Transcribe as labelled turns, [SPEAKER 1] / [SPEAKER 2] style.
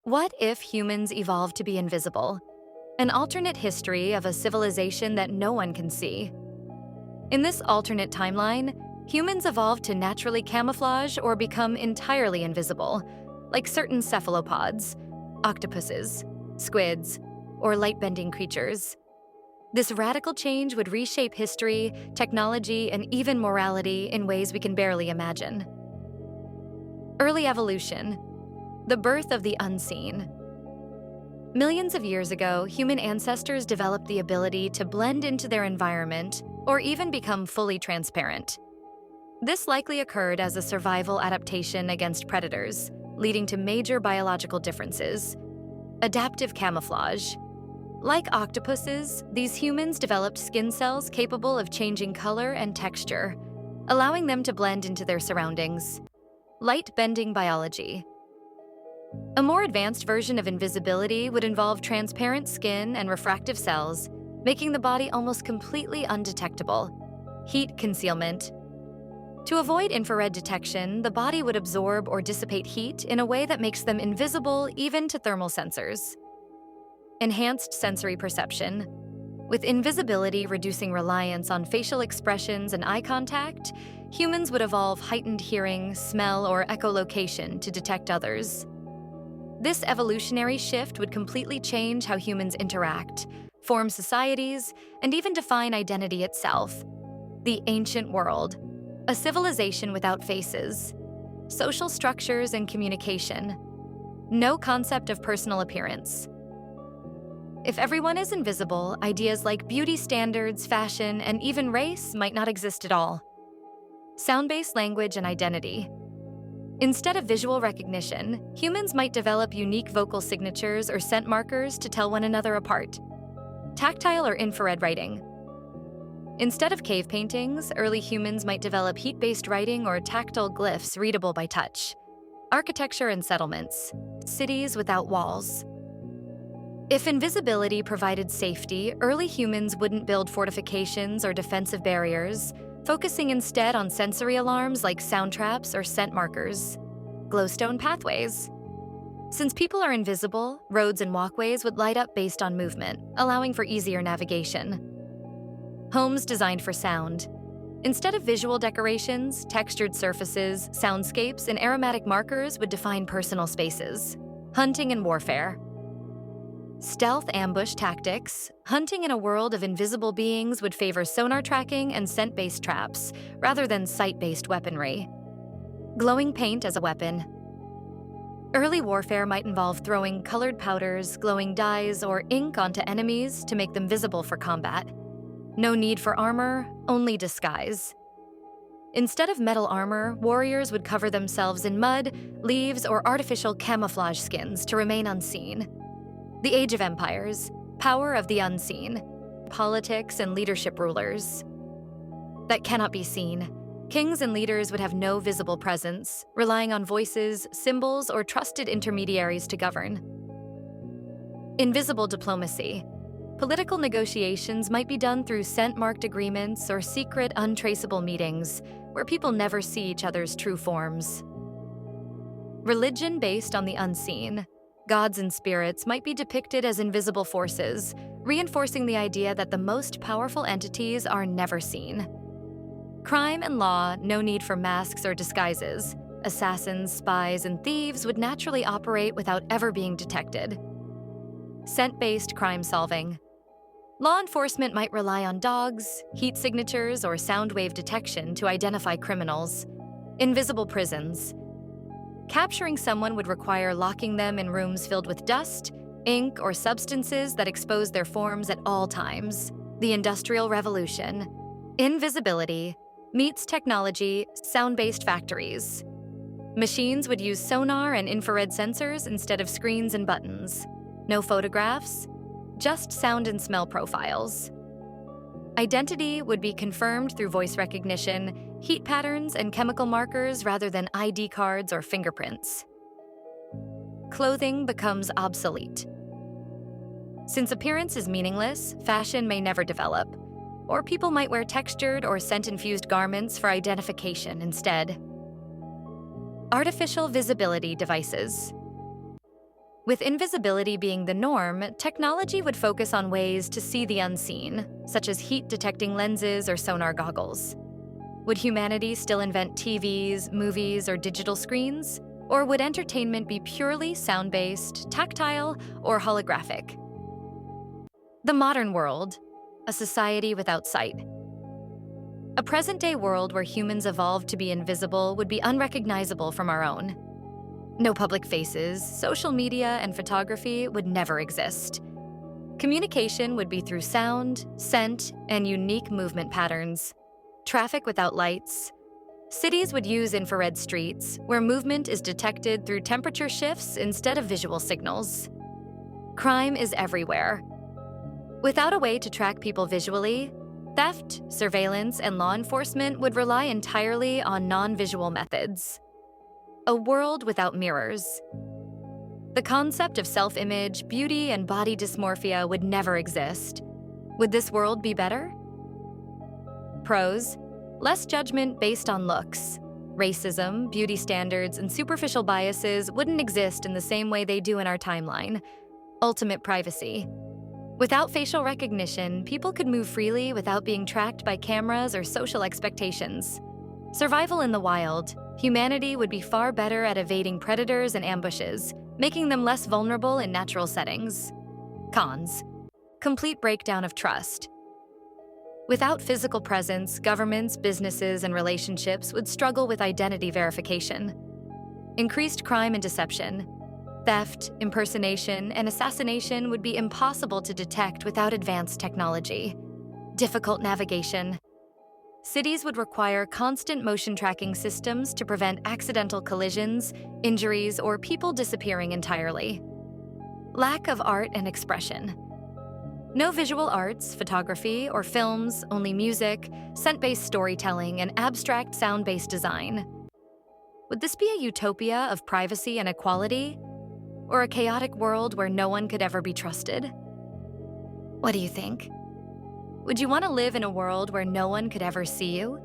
[SPEAKER 1] What if humans evolved to be invisible? An alternate history of a civilization that no one can see. In this alternate timeline, humans evolved to naturally camouflage or become entirely invisible, like certain cephalopods, octopuses, squids, or light-bending creatures. This radical change would reshape history, technology, and even morality in ways we can barely imagine. Early evolution, the birth of the unseen. Millions of years ago, human ancestors developed the ability to blend into their environment or even become fully transparent. This likely occurred as a survival adaptation against predators, leading to major biological differences. Adaptive camouflage. Like octopuses, these humans developed skin cells capable of changing color and texture, allowing them to blend into their surroundings. Light-bending biology. A more advanced version of invisibility would involve transparent skin and refractive cells, making the body almost completely undetectable. Heat concealment. To avoid infrared detection, the body would absorb or dissipate heat in a way that makes them invisible even to thermal sensors. Enhanced sensory perception. With invisibility reducing reliance on facial expressions and eye contact, humans would evolve heightened hearing, smell, or echolocation to detect others. This evolutionary shift would completely change how humans interact, form societies, and even define identity itself. The ancient world, a civilization without faces, social structures and communication, no concept of personal appearance. If everyone is invisible, ideas like beauty standards, fashion, and even race might not exist at all. Sound-based language and identity. Instead of visual recognition, humans might develop unique vocal signatures or scent markers to tell one another apart. Tactile or infrared writing. Instead of cave paintings, early humans might develop heat-based writing or tactile glyphs readable by touch. Architecture and settlements. Cities without walls. If invisibility provided safety, early humans wouldn't build fortifications or defensive barriers, focusing instead on sensory alarms like sound traps or scent markers. Glowstone pathways. Since people are invisible, roads and walkways would light up based on movement, allowing for easier navigation. Homes designed for sound. Instead of visual decorations, textured surfaces, soundscapes, and aromatic markers would define personal spaces. Hunting and warfare. Stealth ambush tactics. Hunting in a world of invisible beings would favor sonar tracking and scent-based traps, rather than sight-based weaponry. Glowing paint as a weapon. Early warfare might involve throwing colored powders, glowing dyes, or ink onto enemies to make them visible for combat. No need for armor, only disguise. Instead of metal armor, warriors would cover themselves in mud, leaves, or artificial camouflage skins to remain unseen. The Age of Empires, power of the unseen, politics and leadership rulers that cannot be seen. Kings and leaders would have no visible presence, relying on voices, symbols, or trusted intermediaries to govern. Invisible diplomacy. Political negotiations might be done through scent-marked agreements or secret, untraceable meetings, where people never see each other's true forms. Religion based on the unseen. Gods and spirits might be depicted as invisible forces, reinforcing the idea that the most powerful entities are never seen. Crime and law, no need for masks or disguises. Assassins, spies, and thieves would naturally operate without ever being detected. Scent-based crime solving. Law enforcement might rely on dogs, heat signatures, or sound wave detection to identify criminals. Invisible prisons. Capturing someone would require locking them in rooms filled with dust, ink, or substances that expose their forms at all times. The Industrial Revolution. Invisibility meets technology, sound-based factories. Machines would use sonar and infrared sensors instead of screens and buttons. No photographs, just sound and smell profiles. Identity would be confirmed through voice recognition, heat patterns, and chemical markers rather than ID cards or fingerprints. Clothing becomes obsolete. Since appearance is meaningless, fashion may never develop, or people might wear textured or scent-infused garments for identification instead. Artificial visibility devices. With invisibility being the norm, technology would focus on ways to see the unseen, such as heat-detecting lenses or sonar goggles. Would humanity still invent TVs, movies, or digital screens? Or would entertainment be purely sound-based, tactile, or holographic? The modern world, a society without sight. A present-day world where humans evolved to be invisible would be unrecognizable from our own. No public faces, social media, and photography would never exist. Communication would be through sound, scent, and unique movement patterns. Traffic without lights. Cities would use infrared streets, where movement is detected through temperature shifts instead of visual signals. Crime is everywhere. Without a way to track people visually, theft, surveillance, and law enforcement would rely entirely on non-visual methods. A world without mirrors. The concept of self-image, beauty, and body dysmorphia would never exist. Would this world be better? Pros: less judgment based on looks. Racism, beauty standards, and superficial biases wouldn't exist in the same way they do in our timeline. Ultimate privacy. Without facial recognition, people could move freely without being tracked by cameras or social expectations. Survival in the wild. Humanity would be far better at evading predators and ambushes, making them less vulnerable in natural settings. Cons: complete breakdown of trust. Without physical presence, governments, businesses, and relationships would struggle with identity verification. Increased crime and deception. Theft, impersonation, and assassination would be impossible to detect without advanced technology. Difficult navigation. Cities would require constant motion tracking systems to prevent accidental collisions, injuries, or people disappearing entirely. Lack of art and expression. No visual arts, photography, or films, only music, scent-based storytelling, and abstract sound-based design. Would this be a utopia of privacy and equality? Or a chaotic world where no one could ever be trusted? What do you think? Would you want to live in a world where no one could ever see you?